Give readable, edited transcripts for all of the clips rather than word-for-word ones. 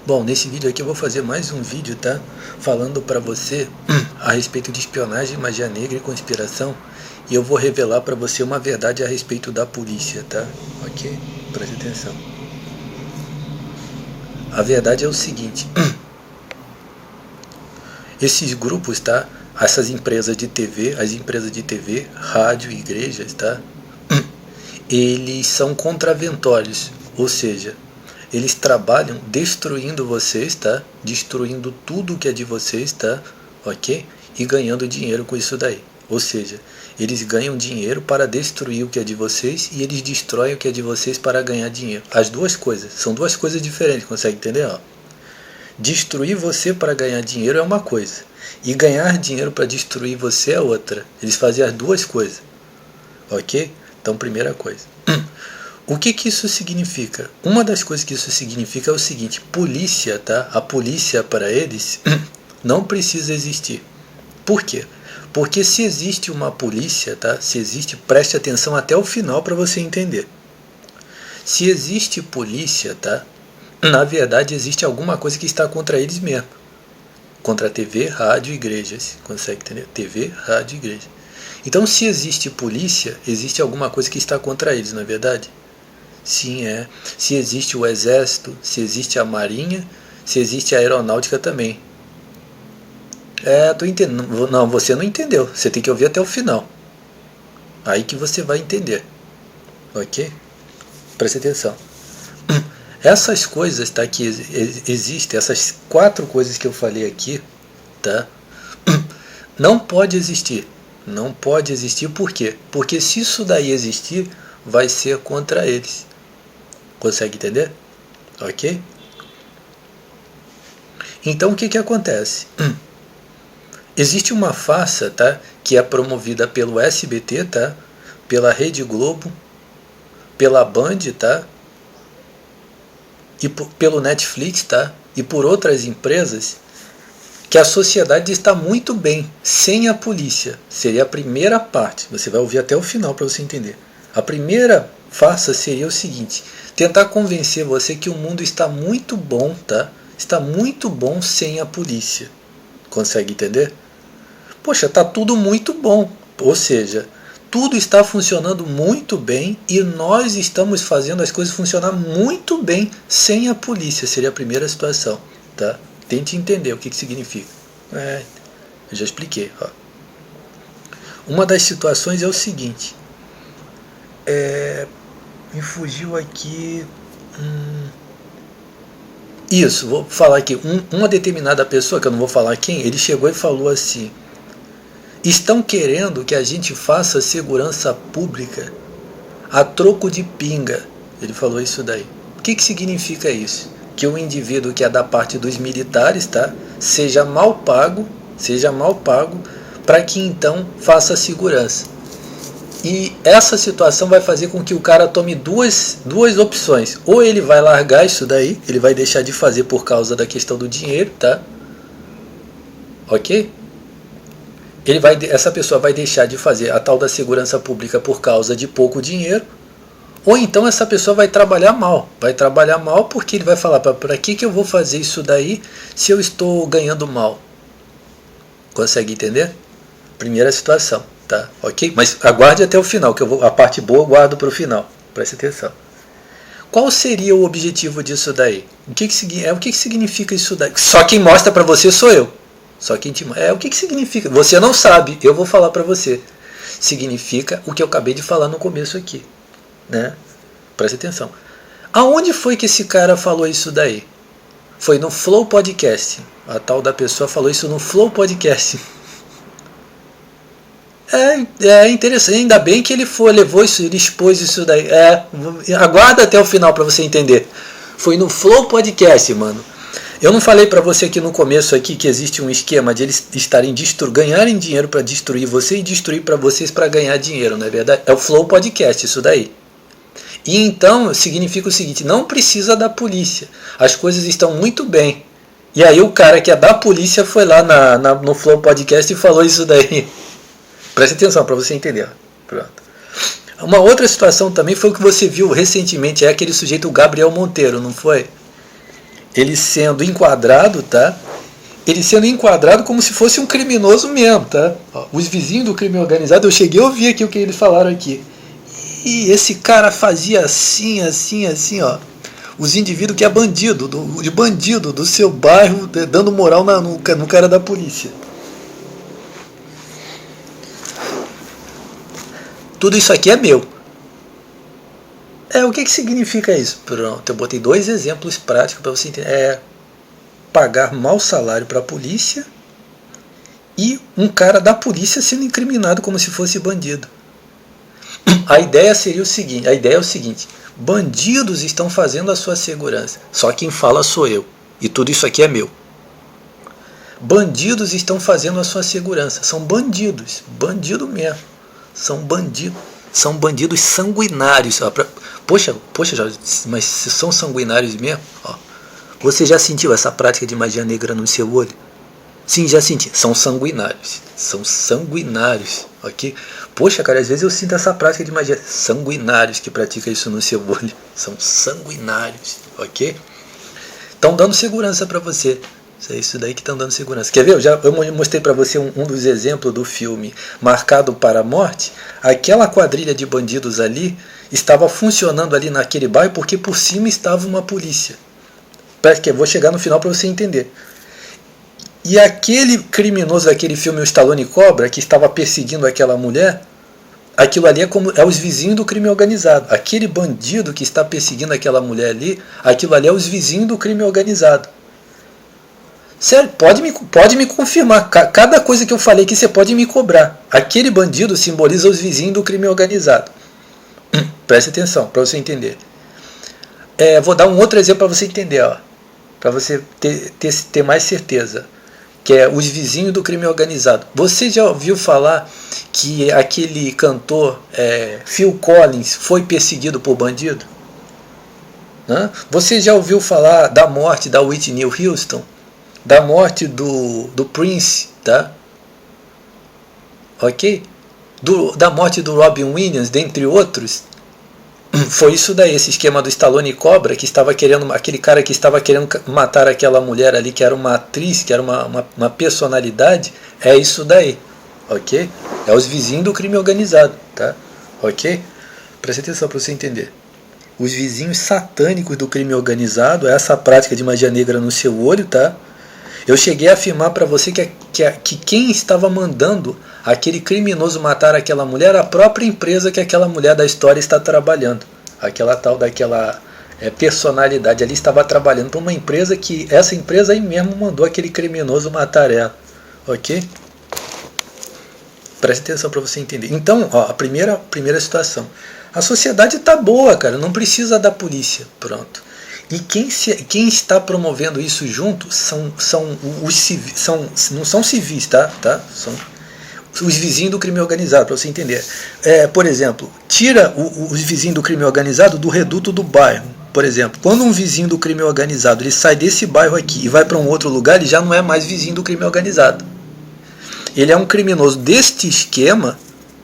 Bom, nesse vídeo aqui eu vou fazer mais um vídeo, tá? Falando pra você a respeito de espionagem, magia negra e conspiração. E eu vou revelar pra você uma verdade a respeito da polícia, tá? Ok? Preste atenção. A verdade é o seguinte. Esses grupos, tá? Essas empresas de TV, as empresas de TV, rádio, igrejas, tá? Eles são contraventórios, ou seja, eles trabalham destruindo vocês, tá? Destruindo tudo que é de vocês, tá? Ok? E ganhando dinheiro com isso daí. Ou seja, eles ganham dinheiro para destruir o que é de vocês e eles destroem o que é de vocês para ganhar dinheiro. As duas coisas. São duas coisas diferentes, consegue entender? Ó. Destruir você para ganhar dinheiro é uma coisa. E ganhar dinheiro para destruir você é outra. Eles fazem as duas coisas. Ok? Então, primeira coisa. O que isso significa? Uma das coisas que isso significa é o seguinte: polícia, tá? A polícia para eles não precisa existir. Por quê? Porque se existe uma polícia, tá? Se existe, preste atenção até o final para você entender. Se existe polícia, tá? Na verdade existe alguma coisa que está contra eles mesmo. Contra a TV, rádio e igrejas. Consegue entender? TV, rádio e igreja. Então, se existe polícia, existe alguma coisa que está contra eles, não é verdade? Sim, é. Se existe o exército, se existe a marinha, se existe a aeronáutica também. Tô entendendo. Não, você não entendeu. Você tem que ouvir até o final. Aí que você vai entender. Ok? Preste atenção. Essas coisas, tá, que existem, essas 4 coisas que eu falei aqui, tá? Não pode existir. Não pode existir, por quê? Porque se isso daí existir, vai ser contra eles. Consegue entender? Ok? Então o que acontece? Existe uma farsa, tá? Que é promovida pelo SBT, tá? Pela Rede Globo, pela Band, tá? E pelo Netflix, tá? E por outras empresas, que a sociedade está muito bem sem a polícia. Seria a primeira parte. Você vai ouvir até o final para você entender. A primeira farsa seria o seguinte: tentar convencer você que o mundo está muito bom, tá? Está muito bom sem a polícia. Consegue entender? Poxa, tá tudo muito bom. Ou seja, tudo está funcionando muito bem e nós estamos fazendo as coisas funcionar muito bem sem a polícia. Seria a primeira situação, tá? Tente entender o que significa. Eu já expliquei. Ó. Uma das situações é o seguinte. Me fugiu aqui. Isso, vou falar aqui. Uma determinada pessoa, que eu não vou falar quem, ele chegou e falou assim: estão querendo que a gente faça segurança pública a troco de pinga. Ele falou isso daí. O que significa isso? Que o indivíduo que é da parte dos militares, tá, seja mal pago para que então faça segurança. E essa situação vai fazer com que o cara tome duas opções. Ou ele vai largar isso daí, ele vai deixar de fazer por causa da questão do dinheiro, tá? Ok? Essa pessoa vai deixar de fazer a tal da segurança pública por causa de pouco dinheiro. Ou então essa pessoa vai trabalhar mal. Vai trabalhar mal porque ele vai falar: para que eu vou fazer isso daí se eu estou ganhando mal? Consegue entender? Primeira situação, tá? Ok? Mas aguarde até o final, que a parte boa eu guardo para o final. Preste atenção. Qual seria o objetivo disso daí? O que significa isso daí? Só quem mostra para você sou eu. Só quem te o que significa? Você não sabe, eu vou falar para você. Significa o que eu acabei de falar no começo aqui. Né? Preste atenção. Aonde foi que esse cara falou isso daí? Foi no Flow Podcast. A tal da pessoa falou isso no Flow Podcast. É interessante. Ainda bem que ele levou isso, ele expôs isso daí. Aguarda até o final para você entender. Foi no Flow Podcast, mano. Eu não falei para você aqui no começo aqui que existe um esquema de eles ganharem dinheiro para destruir você e destruir para vocês para ganhar dinheiro, não é verdade? É o Flow Podcast, isso daí. E então significa o seguinte: não precisa da polícia, as coisas estão muito bem. E aí o cara que é da polícia foi lá no Flow Podcast e falou isso daí. Preste atenção para você entender. Pronto. Uma outra situação também foi o que você viu recentemente, aquele sujeito, o Gabriel Monteiro, não foi? ele sendo enquadrado, tá? Ele sendo enquadrado como se fosse um criminoso mesmo, tá? Os vizinhos do crime organizado, eu cheguei a ouvir aqui o que eles falaram aqui. E esse cara fazia assim, assim, assim, ó. Os indivíduos que é bandido, de bandido do seu bairro, dando moral no cara da polícia. Tudo isso aqui é meu. O que significa isso? Pronto, eu botei 2 exemplos práticos para você entender. Pagar mau salário para a polícia e um cara da polícia sendo incriminado como se fosse bandido. A ideia é o seguinte: bandidos estão fazendo a sua segurança, só quem fala sou eu, e tudo isso aqui é meu. Bandidos estão fazendo a sua segurança, são bandidos, bandido mesmo, são bandidos sanguinários. Poxa, Jorge, mas se são sanguinários mesmo, ó. Você já sentiu essa prática de magia negra no seu olho? Sim, já senti. São sanguinários, ok? Poxa, cara, às vezes eu sinto essa prática de magia. Sanguinários que praticam isso no seu olho. São sanguinários, ok? Estão dando segurança para você. É isso daí que estão dando segurança. Quer ver? Eu mostrei para você um dos exemplos do filme Marcado para a Morte. Aquela quadrilha de bandidos ali estava funcionando ali naquele bairro porque por cima estava uma polícia. Eu vou chegar no final para você entender. E aquele criminoso daquele filme, o Stallone Cobra, que estava perseguindo aquela mulher, aquilo ali é os vizinhos do crime organizado. Aquele bandido que está perseguindo aquela mulher ali, aquilo ali é os vizinhos do crime organizado. Sério, pode me confirmar. Cada coisa que eu falei aqui você pode me cobrar. Aquele bandido simboliza os vizinhos do crime organizado. Preste atenção, para você entender. Vou dar um outro exemplo para você entender, para você ter mais certeza, que é os vizinhos do crime organizado. Você já ouviu falar que aquele cantor Phil Collins foi perseguido por bandido? Você já ouviu falar da morte da Whitney Houston? Da morte do Prince, tá? Ok? Da morte do Robin Williams, dentre outros. Foi isso daí, esse esquema do Stallone Cobra, que estava querendo, aquele cara que estava querendo matar aquela mulher ali, que era uma atriz, que era uma personalidade, é isso daí, ok? É os vizinhos do crime organizado, tá? Ok? Preste atenção para você entender. Os vizinhos satânicos do crime organizado, essa prática de magia negra no seu olho, tá? Eu cheguei a afirmar para você que quem estava mandando aquele criminoso matar aquela mulher era a própria empresa que aquela mulher da história está trabalhando. Aquela tal daquela personalidade ali estava trabalhando para uma empresa que essa empresa aí mesmo mandou aquele criminoso matar ela. Ok? Preste atenção para você entender. Então, a primeira situação. A sociedade está boa, cara, não precisa da polícia. Pronto. E quem está promovendo isso junto não são civis, tá? São os vizinhos do crime organizado, para você entender. Por exemplo, tira os vizinhos do crime organizado do reduto do bairro. Por exemplo, quando um vizinho do crime organizado ele sai desse bairro aqui e vai para um outro lugar, ele já não é mais vizinho do crime organizado. Ele é um criminoso deste esquema,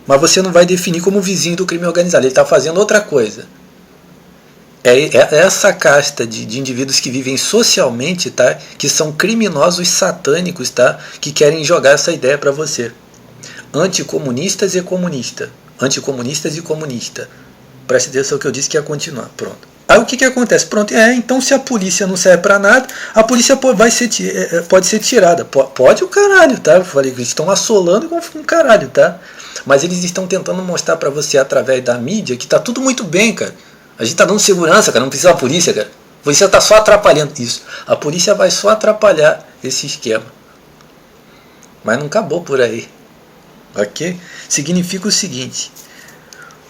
mas você não vai definir como vizinho do crime organizado. Ele está fazendo outra coisa. Essa casta de indivíduos que vivem socialmente, tá? Que são criminosos satânicos, tá? Que querem jogar essa ideia para você. Anticomunistas e comunista. Anticomunistas e comunista. Preste atenção que eu disse que ia continuar. Pronto. Aí o que acontece? Pronto. Então se a polícia não serve para nada, a polícia pode ser tirada. Pode o caralho, tá? Eu falei que eles estão assolando com um caralho, tá? Mas eles estão tentando mostrar para você através da mídia que tá tudo muito bem, cara. A gente está dando segurança, cara, não precisa da polícia, cara. A polícia está só atrapalhando isso. A polícia vai só atrapalhar esse esquema. Mas não acabou por aí. Ok? Significa o seguinte.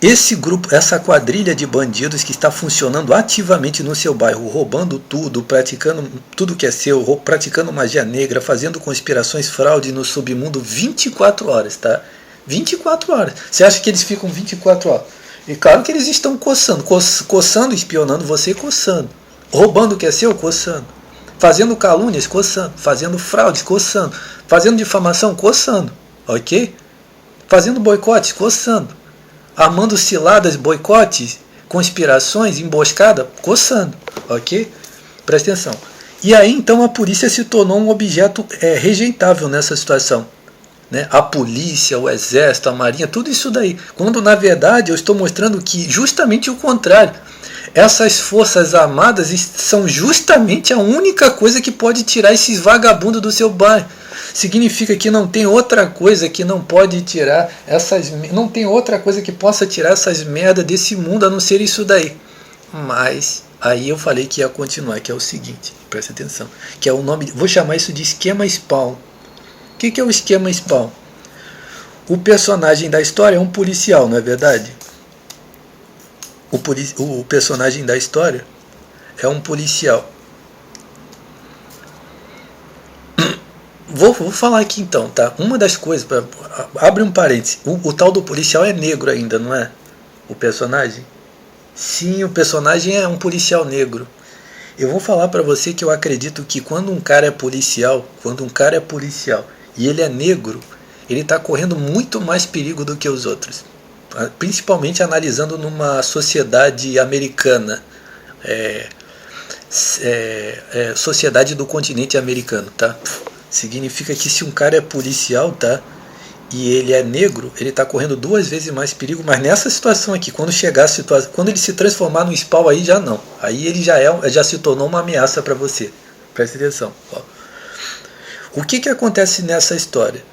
Esse grupo, essa quadrilha de bandidos que está funcionando ativamente no seu bairro, roubando tudo, praticando tudo que é seu, praticando magia negra, fazendo conspirações, fraude no submundo 24 horas, tá? 24 horas. Você acha que eles ficam 24 horas? E claro que eles estão coçando, espionando você, coçando. Roubando o que é seu, coçando. Fazendo calúnias, coçando. Fazendo fraudes, coçando. Fazendo difamação, coçando. Ok? Fazendo boicotes, coçando. Armando ciladas, boicotes, conspirações, emboscada, coçando. Ok? Presta atenção. E aí então a polícia se tornou um objeto rejeitável nessa situação. Né? A polícia, o exército, a marinha, tudo isso daí. Quando na verdade eu estou mostrando que justamente o contrário. Essas forças armadas são justamente a única coisa que pode tirar esses vagabundos do seu bairro. Significa que não tem outra coisa que não pode tirar essas, não tem outra coisa que possa tirar essas merdas desse mundo a não ser isso daí. Mas aí eu falei que ia continuar, que é o seguinte, presta atenção, que é o nome, vou chamar isso de esquema Spawn. O que é o esquema Spawn? O personagem da história é um policial, não é verdade? O personagem da história é um policial. Vou falar aqui então, tá? Uma das coisas, abre um parênteses, o tal do policial é negro ainda, não é? O personagem? Sim, o personagem é um policial negro. Eu vou falar pra você que eu acredito que quando um cara é policial e ele é negro, ele tá correndo muito mais perigo do que os outros. Principalmente analisando numa sociedade americana, sociedade do continente americano, tá? Significa que se um cara é policial, tá? E ele é negro, ele está correndo 2 vezes mais perigo, mas nessa situação aqui, quando chegar a situação, quando ele se transformar no Spawn, aí já não. Aí ele já se tornou uma ameaça para você. Presta atenção. Ó. O que acontece nessa história?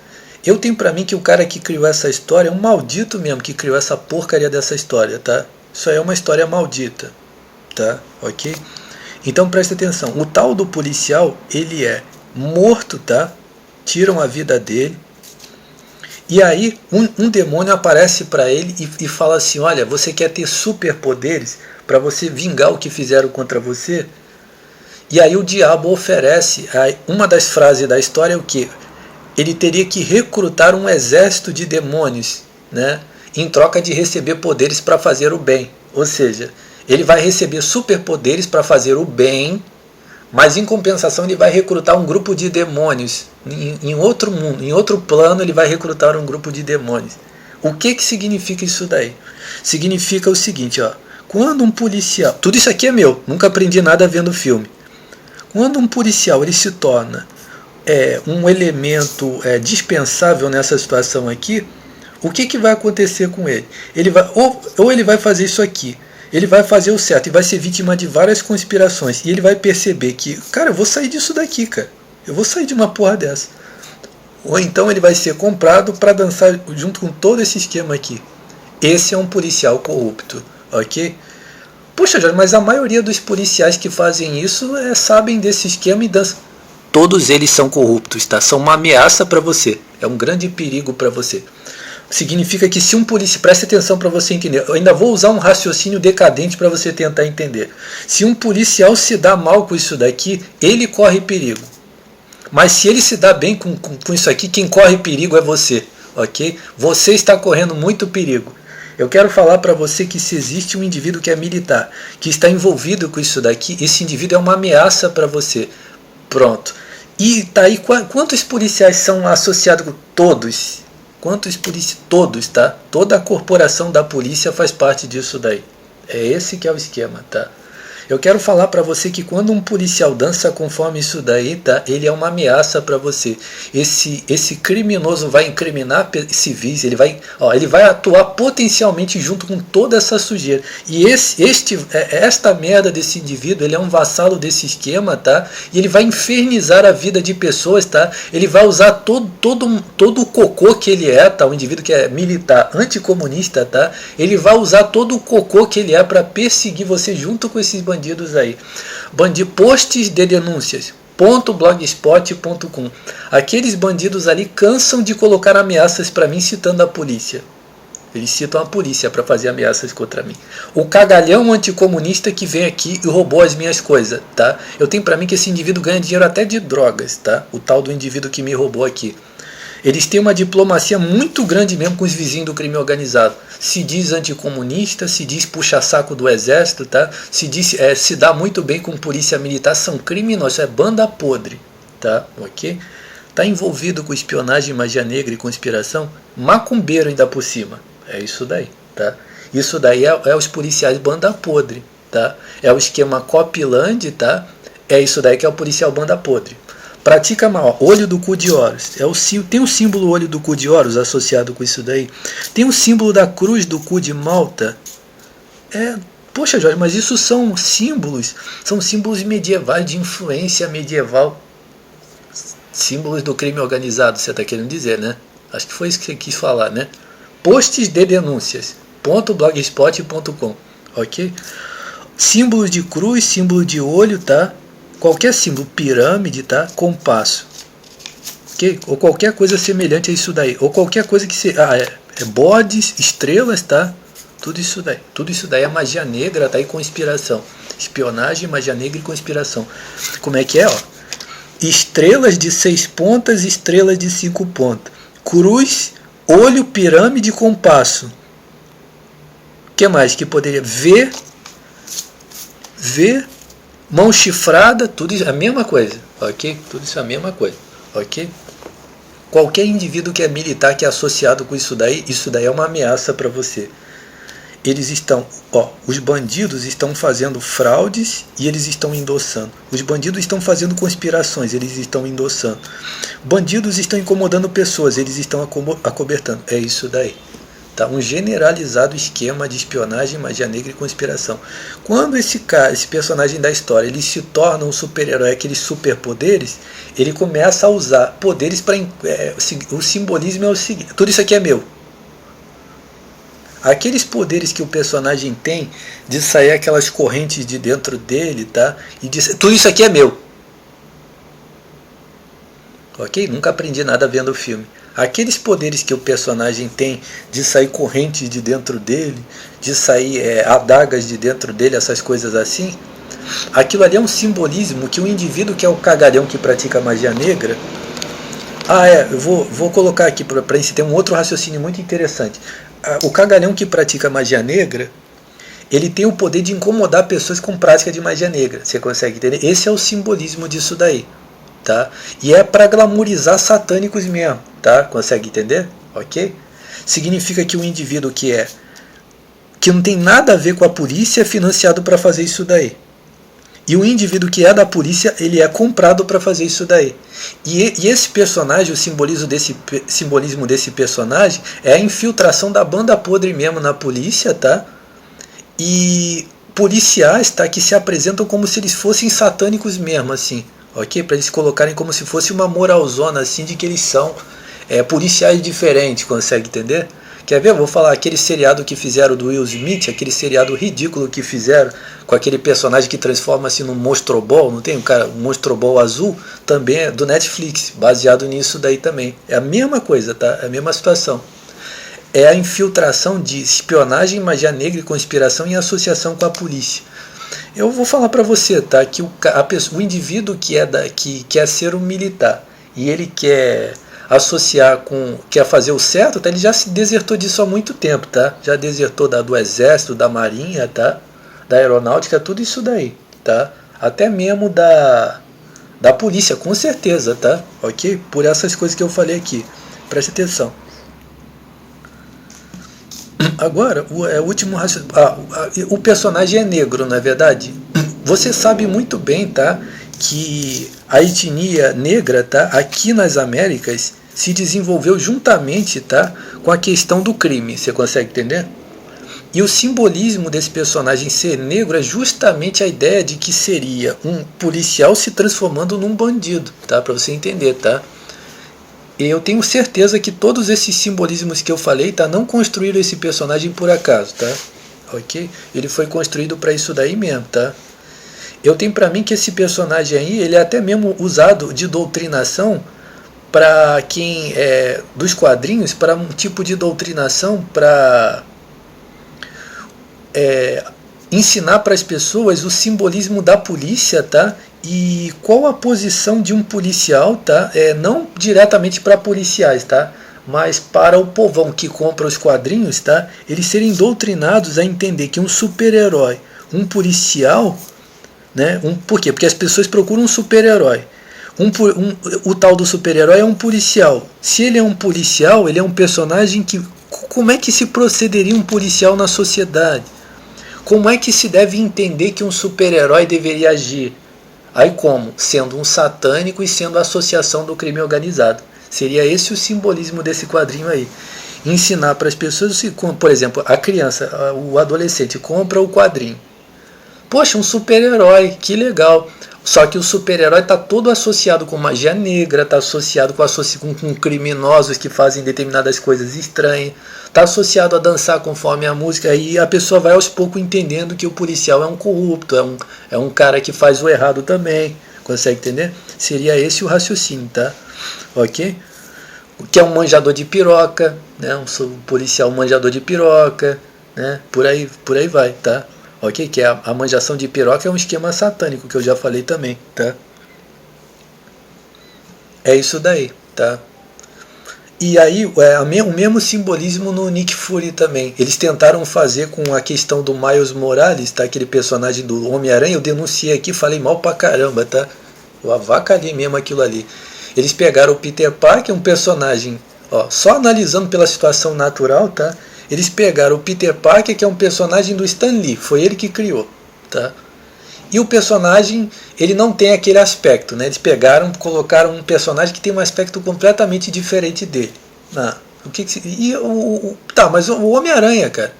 Eu tenho pra mim que o cara que criou essa história é um maldito mesmo que criou essa porcaria dessa história, tá? Isso aí é uma história maldita, tá? Ok? Então presta atenção. O tal do policial, ele é morto, tá? Tiram a vida dele. E aí um demônio aparece para ele e fala assim, olha, você quer ter superpoderes para você vingar o que fizeram contra você? E aí o diabo oferece, uma das frases da história é o quê? Ele teria que recrutar um exército de demônios, né, em troca de receber poderes para fazer o bem. Ou seja, ele vai receber superpoderes para fazer o bem, mas em compensação ele vai recrutar um grupo de demônios. Em outro mundo, em outro plano, ele vai recrutar um grupo de demônios. O que significa isso daí? Significa o seguinte, ó, quando um policial... Tudo isso aqui é meu, nunca aprendi nada vendo filme. Quando um policial ele se torna um elemento dispensável nessa situação aqui, o que vai acontecer com ele? Ele vai, ou ele vai fazer isso aqui, ele vai fazer o certo e vai ser vítima de várias conspirações, e ele vai perceber que, cara, eu vou sair disso daqui, cara, eu vou sair de uma porra dessa. Ou então ele vai ser comprado para dançar junto com todo esse esquema aqui. Esse é um policial corrupto, ok? Puxa, Jorge, mas a maioria dos policiais que fazem isso sabem desse esquema e dançam. Todos eles são corruptos, tá? São uma ameaça para você. É um grande perigo para você. Significa que se um policial... Preste atenção para você entender. Eu ainda vou usar um raciocínio decadente para você tentar entender. Se um policial se dá mal com isso daqui, ele corre perigo. Mas se ele se dá bem com isso aqui, quem corre perigo é você. Ok? Você está correndo muito perigo. Eu quero falar para você que se existe um indivíduo que é militar, que está envolvido com isso daqui, esse indivíduo é uma ameaça para você. Pronto. E tá aí, quantos policiais são associados com todos? Quantos policiais? Todos, tá? Toda a corporação da polícia faz parte disso daí. É esse que é o esquema, tá? Eu quero falar para você que quando um policial dança conforme isso daí, tá? Ele é uma ameaça para você. Esse criminoso vai incriminar civis, ele vai atuar potencialmente junto com toda essa sujeira. E esta merda desse indivíduo, ele é um vassalo desse esquema, tá? E ele vai infernizar a vida de pessoas, tá? Ele vai usar todo o cocô que ele é, tá? O indivíduo que é militar, anticomunista, tá? Ele vai usar todo o cocô que ele é para perseguir você junto com esses bandidos aí. Posts de denúncias. .blogspot.com. Aqueles bandidos ali cansam de colocar ameaças para mim citando a polícia. Eles citam a polícia para fazer ameaças contra mim. O cagalhão anticomunista que vem aqui e roubou as minhas coisas, tá? Eu tenho para mim que esse indivíduo ganha dinheiro até de drogas, tá? O tal do indivíduo que me roubou aqui. Eles têm uma diplomacia muito grande mesmo com os vizinhos do crime organizado. Se diz anticomunista, se diz puxa-saco do exército, tá? Se dá muito bem com polícia militar, são criminosos, é banda podre, tá? Ok? Tá envolvido com espionagem, magia negra e conspiração, macumbeiro ainda por cima. É isso daí, tá? Isso daí é os policiais banda podre, tá? É o esquema Copland, tá? É isso daí que é o policial banda podre. Pratica mal, olho do cu de Horus. Tem o símbolo olho do cu de Horus associado com isso daí. Tem o símbolo da cruz do cu de Malta. Poxa, Jorge, mas isso são símbolos medievais, de influência medieval. Símbolos do crime organizado, você está querendo dizer, né? Acho que foi isso que você quis falar, né? Posts de denúncias. .blogspot.com, ok? Símbolos de cruz, símbolo de olho, tá? Qualquer símbolo, pirâmide, tá? Compasso, ok? Ou qualquer coisa semelhante a isso daí, ou qualquer coisa que bodes, estrelas, tá? Tudo isso daí é magia negra, tá? E conspiração, espionagem, magia negra e conspiração. Como é que é, ó? Estrelas de 6 pontas, estrelas de 5 pontas, cruz, olho, pirâmide, compasso. O que mais que poderia ver? Mão chifrada, tudo isso é a mesma coisa, ok? Tudo isso é a mesma coisa, ok? Qualquer indivíduo que é militar, que é associado com isso daí é uma ameaça para você. Eles estão, os bandidos estão fazendo fraudes e eles estão endossando. Os bandidos estão fazendo conspirações, eles estão endossando. Bandidos estão incomodando pessoas, eles estão acobertando. É isso daí. Tá? Um generalizado esquema de espionagem, magia negra e conspiração. Quando esse personagem da história, ele se torna um super-herói, aqueles superpoderes, ele começa a usar poderes para... o simbolismo é o seguinte, tudo isso aqui é meu. Aqueles poderes que o personagem tem de sair aquelas correntes de dentro dele, tá? E tudo isso aqui é meu. Ok? Nunca aprendi nada vendo o filme. Aqueles poderes que o personagem tem de sair correntes de dentro dele, de sair adagas de dentro dele, essas coisas assim, aquilo ali é um simbolismo que o indivíduo que é o cagalhão que pratica magia negra... eu vou colocar aqui para a gente ter um outro raciocínio muito interessante. O cagalhão que pratica magia negra, ele tem o poder de incomodar pessoas com prática de magia negra. Você consegue entender? Esse é o simbolismo disso daí. Tá? E é para glamourizar satânicos mesmo, tá? Consegue entender? Ok? Significa que o indivíduo que não tem nada a ver com a polícia é financiado para fazer isso daí. E o indivíduo que é da polícia, ele é comprado para fazer isso daí. E esse personagem, o simbolismo desse personagem é a infiltração da banda podre mesmo na polícia, tá? E policiais, tá? Que se apresentam como se eles fossem satânicos mesmo, assim. Ok? Para eles colocarem como se fosse uma moralzona assim de que eles são policiais diferentes, consegue entender? Quer ver? Eu vou falar aquele seriado que fizeram do Will Smith, aquele seriado ridículo que fizeram com aquele personagem que transforma-se num monstrobol, não tem um monstrobol azul, também é do Netflix, baseado nisso daí também. É a mesma coisa, tá? É a mesma situação. É a infiltração de espionagem, magia negra e conspiração em associação com a polícia. Eu vou falar para você, tá, que o indivíduo que quer ser um militar e ele quer associar quer fazer o certo, tá, ele já se desertou disso há muito tempo, tá? Já desertou do exército, da marinha, tá? Da aeronáutica, tudo isso daí, tá? Até mesmo da polícia, com certeza, tá? Ok? Por essas coisas que eu falei aqui. Preste atenção. Agora, o último raciocínio. O personagem é negro, não é verdade? Você sabe muito bem, tá? Que a etnia negra, tá? Aqui nas Américas se desenvolveu juntamente, tá? Com a questão do crime. Você consegue entender? E o simbolismo desse personagem ser negro é justamente a ideia de que seria um policial se transformando num bandido, tá? Para você entender, tá? E eu tenho certeza que todos esses simbolismos que eu falei, tá, não construíram esse personagem por acaso, tá? Ok? Ele foi construído para isso daí mesmo, tá? Eu tenho para mim que esse personagem aí, ele é até mesmo usado de doutrinação para quem dos quadrinhos, para um tipo de doutrinação para ensinar para as pessoas o simbolismo da polícia, tá? E qual a posição de um policial, tá? Não diretamente para policiais, tá? Mas para o povão que compra os quadrinhos, tá? Eles serem doutrinados a entender que um super-herói, um policial, né? Por quê? Porque as pessoas procuram um super-herói. O tal do super-herói é um policial. Se ele é um policial, ele é um personagem que... Como é que se procederia um policial na sociedade? Como é que se deve entender que um super-herói deveria agir? Aí como? Sendo um satânico e sendo a associação do crime organizado. Seria esse o simbolismo desse quadrinho aí. Ensinar para as pessoas, por exemplo, a criança, o adolescente compra o quadrinho. Poxa, um super-herói, que legal. Só que o super-herói está todo associado com magia negra, está associado com criminosos que fazem determinadas coisas estranhas, está associado a dançar conforme a música, e a pessoa vai aos poucos entendendo que o policial é um corrupto, é um cara que faz o errado também. Consegue entender? Seria esse o raciocínio, tá? Ok? Que é um manjador de piroca, né? Um policial manjador de piroca, né? Por aí vai, tá? Ok? Que a manjação de piroca é um esquema satânico, que eu já falei também, tá? É isso daí, tá? E aí, o mesmo simbolismo no Nick Fury também. Eles tentaram fazer com a questão do Miles Morales, tá? Aquele personagem do Homem-Aranha, eu denunciei aqui, falei mal pra caramba, tá? Eu avacalhei mesmo aquilo ali. Eles pegaram o Peter Parker, um personagem, ó, só analisando pela situação natural, tá? Eles pegaram o Peter Parker, que é um personagem do Stan Lee, foi ele que criou, tá? E o personagem, ele não tem aquele aspecto, né? Eles colocaram um personagem que tem um aspecto completamente diferente dele. Tá, mas o Homem-Aranha, cara,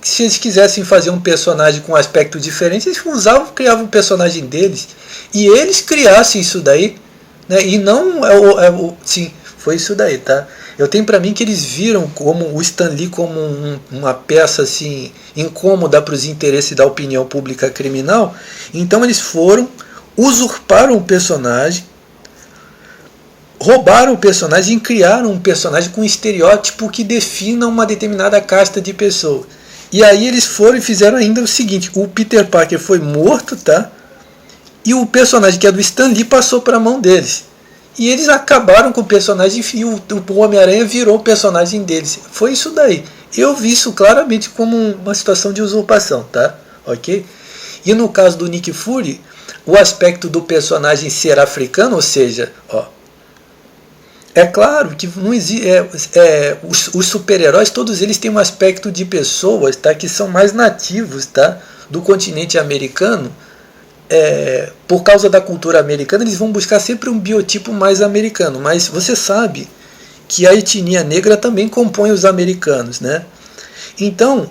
se eles quisessem fazer um personagem com um aspecto diferente, eles criavam o personagem deles, e eles criassem isso daí, né? E não sim, foi isso daí, tá? Eu tenho pra mim que eles viram como o Stan Lee como uma peça assim incômoda para os interesses da opinião pública criminal. Então eles usurparam o personagem, roubaram o personagem e criaram um personagem com um estereótipo que defina uma determinada casta de pessoas. E aí eles foram e fizeram ainda o seguinte: o Peter Parker foi morto, tá? E o personagem que é do Stan Lee passou para a mão deles. E eles acabaram com o personagem e o Homem-Aranha virou o personagem deles. Foi isso daí. Eu vi isso claramente como uma situação de usurpação, tá? Ok? E no caso do Nick Fury, o aspecto do personagem ser africano, ou seja, ó, é claro que não existe, os super-heróis, todos eles têm um aspecto de pessoas, tá? Que são mais nativos, tá? Do continente americano. Por causa da cultura americana, eles vão buscar sempre um biotipo mais americano, mas você sabe que a etnia negra também compõe os americanos, né? Então,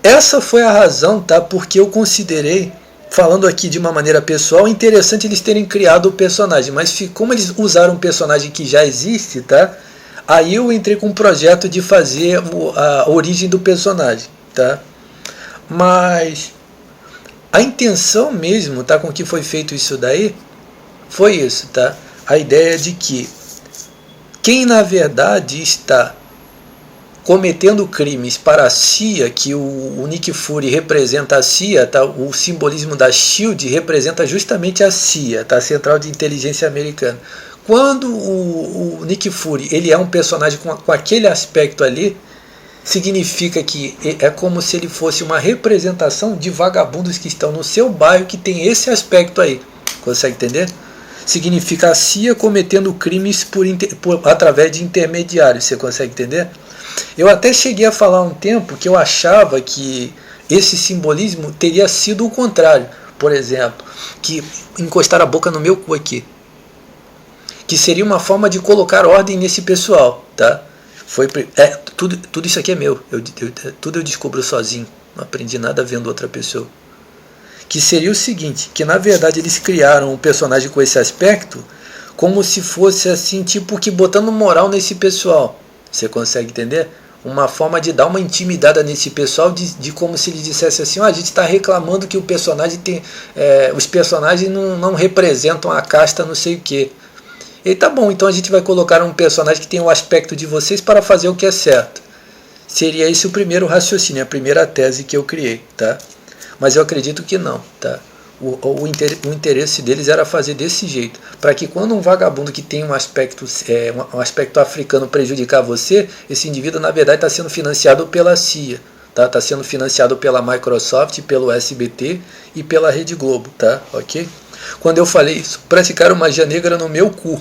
essa foi a razão, tá? Porque eu considerei, falando aqui de uma maneira pessoal, interessante eles terem criado o personagem, mas como eles usaram um personagem que já existe, tá? Aí eu entrei com um projeto de fazer a origem do personagem, tá? Mas a intenção mesmo, tá, com que foi feito isso daí, foi isso, tá? A ideia de que quem na verdade está cometendo crimes para a CIA, que o Nick Fury representa a CIA, tá? O simbolismo da SHIELD representa justamente a CIA, tá? A Central de Inteligência Americana. Quando o Nick Fury ele é um personagem com aquele aspecto ali, significa que é como se ele fosse uma representação de vagabundos que estão no seu bairro que tem esse aspecto aí. Consegue entender? Significa a CIA cometendo crimes através de intermediários. Você consegue entender? Eu até cheguei a falar um tempo que eu achava que esse simbolismo teria sido o contrário. Por exemplo, que encostar a boca no meu cu aqui. Que seria uma forma de colocar ordem nesse pessoal, tá? Tudo isso aqui é meu. Tudo eu descubro sozinho. Não aprendi nada vendo outra pessoa. Que seria o seguinte, que na verdade eles criaram um personagem com esse aspecto como se fosse assim, tipo que botando moral nesse pessoal. Você consegue entender? Uma forma de dar uma intimidada nesse pessoal, de como se ele dissesse assim, a gente está reclamando que o personagem tem, os personagens não representam a casta não sei o que. E tá bom, então a gente vai colocar um personagem que tem o aspecto de vocês para fazer o que é certo. Seria esse o primeiro raciocínio, a primeira tese que eu criei, tá? Mas eu acredito que não, tá? O interesse deles era fazer desse jeito, para que quando um vagabundo que tem um aspecto africano prejudicar você, esse indivíduo na verdade está sendo financiado pela CIA, tá? Está sendo financiado pela Microsoft, pelo SBT e pela Rede Globo, tá? Ok? Quando eu falei isso, praticaram magia negra no meu cu,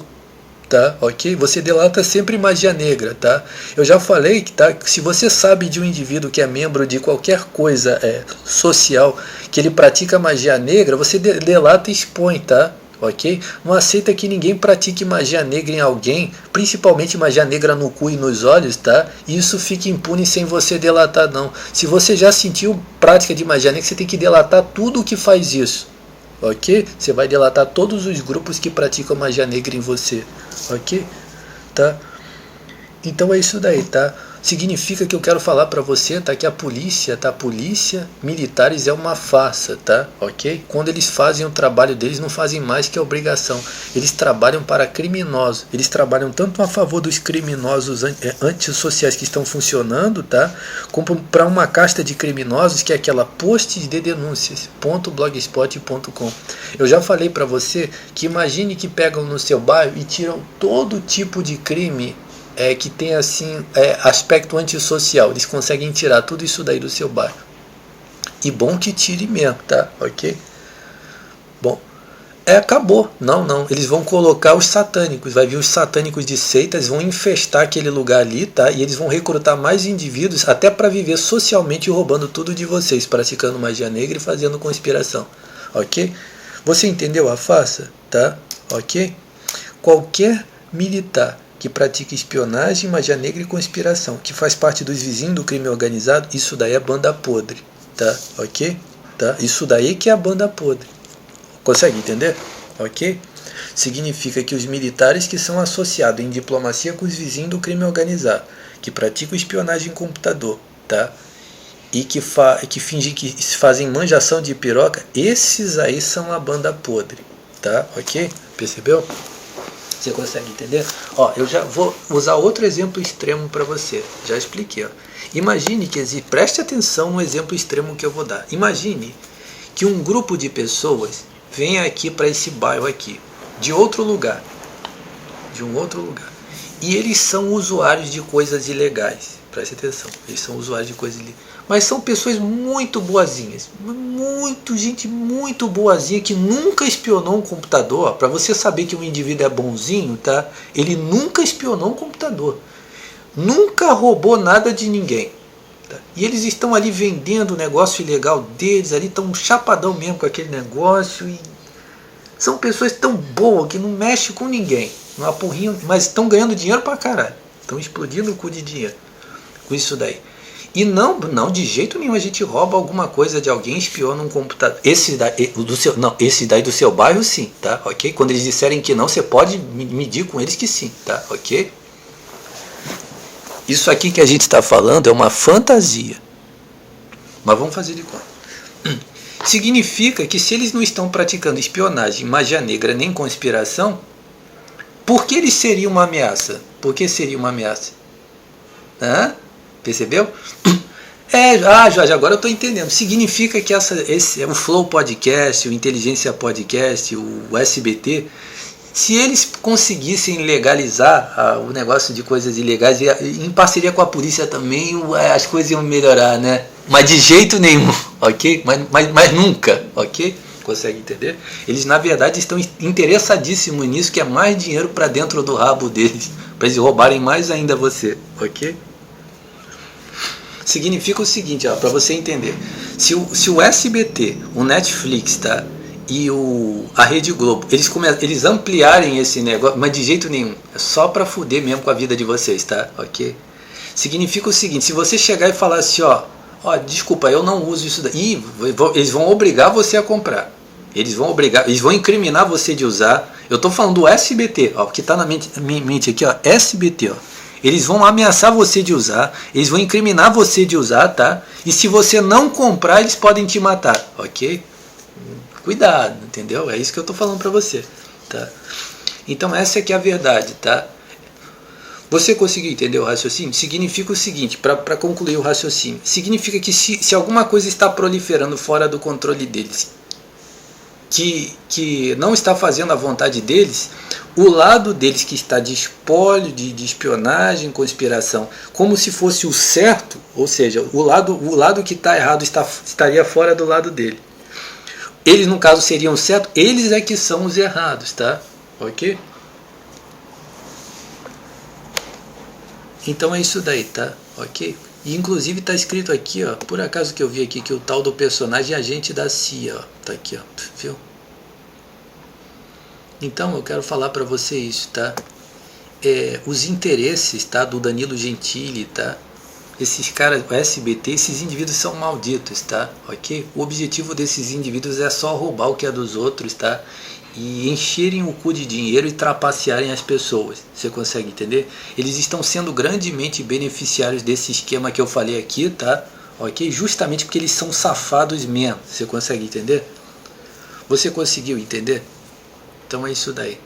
tá? Ok? Você delata sempre magia negra, tá? Eu já falei que, tá, se você sabe de um indivíduo que é membro de qualquer coisa social, que ele pratica magia negra, você delata e expõe, tá? Ok? Não aceita que ninguém pratique magia negra em alguém, principalmente magia negra no cu e nos olhos, tá? E isso fica impune sem você delatar, não. Se você já sentiu prática de magia negra, você tem que delatar tudo o que faz isso. Ok? Você vai delatar todos os grupos que praticam magia negra em você. Ok? Tá? Então é isso daí, tá? Significa que eu quero falar para você, tá? Que a polícia, tá? Polícia, militares é uma farsa, tá? Ok? Quando eles fazem o trabalho deles, não fazem mais que a obrigação. Eles trabalham para criminosos. Eles trabalham tanto a favor dos criminosos antissociais que estão funcionando, tá? Como para uma casta de criminosos que é aquela posts de denúncias.blogspot.com. Eu já falei para você que imagine que pegam no seu bairro e tiram todo tipo de crime que tem assim aspecto antissocial. Eles conseguem tirar tudo isso daí do seu bairro. E bom que tire mesmo, tá? Ok? Bom, acabou. Não. Eles vão colocar os satânicos. Vai vir os satânicos de seitas, vão infestar aquele lugar ali, tá? E eles vão recrutar mais indivíduos até para viver socialmente roubando tudo de vocês, praticando magia negra e fazendo conspiração. Ok? Você entendeu a farsa? Tá? Ok? Qualquer militar que pratica espionagem, magia negra e conspiração, que faz parte dos vizinhos do crime organizado, isso daí é banda podre, tá? Ok? Tá? Isso daí que é a banda podre. Consegue entender? Ok? Significa que os militares que são associados em diplomacia com os vizinhos do crime organizado, que praticam espionagem em computador, tá? E que fingem que fazem manjação de piroca, esses aí são a banda podre, tá? Ok? Percebeu? Você consegue entender? Ó, eu já vou usar outro exemplo extremo para você. Já expliquei. Ó. Imagine que preste atenção no exemplo extremo que eu vou dar. Imagine que um grupo de pessoas vem aqui para esse bairro aqui, de outro lugar, e eles são usuários de coisas ilegais. Preste atenção, eles são usuários de coisas ilegais. Mas são pessoas muito boazinhas, gente muito boazinha que nunca espionou um computador. Para você saber que um indivíduo é bonzinho, tá? Ele nunca espionou um computador, nunca roubou nada de ninguém. Tá? E eles estão ali vendendo o negócio ilegal deles, ali estão chapadão mesmo com aquele negócio. E são pessoas tão boas que não mexem com ninguém, não apurrinham, mas estão ganhando dinheiro pra caralho, estão explodindo o cu de dinheiro com isso daí. E não, de jeito nenhum a gente rouba alguma coisa de alguém, espiona um computador. Esse daí do seu bairro sim, tá? Ok? Quando eles disserem que não, você pode medir com eles que sim, tá? Ok? Isso aqui que a gente está falando é uma fantasia. Mas vamos fazer de conta. Significa que se eles não estão praticando espionagem, magia negra nem conspiração, por que eles seriam uma ameaça? Por que seria uma ameaça? Hã? Percebeu? Jorge, agora eu estou entendendo. Significa que o Flow Podcast, o Inteligência Podcast, o SBT, se eles conseguissem legalizar o negócio de coisas ilegais, em parceria com a polícia também, as coisas iam melhorar, né? Mas de jeito nenhum, ok? Mas nunca, ok? Consegue entender? Eles, na verdade, estão interessadíssimos nisso, que é mais dinheiro para dentro do rabo deles, para eles roubarem mais ainda você, ok? Significa o seguinte, para você entender, se o SBT, o Netflix, tá, e a Rede Globo, eles ampliarem esse negócio, mas de jeito nenhum, é só para fuder mesmo com a vida de vocês, tá, ok? Significa o seguinte, se você chegar e falar assim, desculpa, eu não uso isso daí, eles vão obrigar você a comprar, eles vão incriminar você de usar. Eu estou falando do SBT, o que está na minha mente aqui, SBT, eles vão ameaçar você de usar, eles vão incriminar você de usar, tá? E se você não comprar, eles podem te matar, ok? Cuidado, entendeu? É isso que eu estou falando para você, tá? Então essa é que é a verdade, tá? Você conseguiu entender o raciocínio? Significa o seguinte, para concluir o raciocínio, significa que se alguma coisa está proliferando fora do controle deles, que não está fazendo a vontade deles, o lado deles que está de espólio, de espionagem, conspiração, como se fosse o certo, ou seja, o lado que está errado estaria fora do lado dele. Eles, no caso, seriam certos, eles é que são os errados, tá? Ok? Então é isso daí, tá? Ok? E inclusive tá escrito aqui, ó, por acaso que eu vi aqui que o tal do personagem é agente da CIA, ó, tá aqui, ó, viu? Então eu quero falar para você isso, tá? Os interesses, tá, do Danilo Gentili, tá? Esses caras, o SBT, esses indivíduos são malditos, tá? Ok? O objetivo desses indivíduos é só roubar o que é dos outros, tá? E encherem o cu de dinheiro e trapacearem as pessoas. Você consegue entender? Eles estão sendo grandemente beneficiários desse esquema que eu falei aqui, tá? Ok? Justamente porque eles são safados mesmo. Você consegue entender? Você conseguiu entender? Então é isso daí.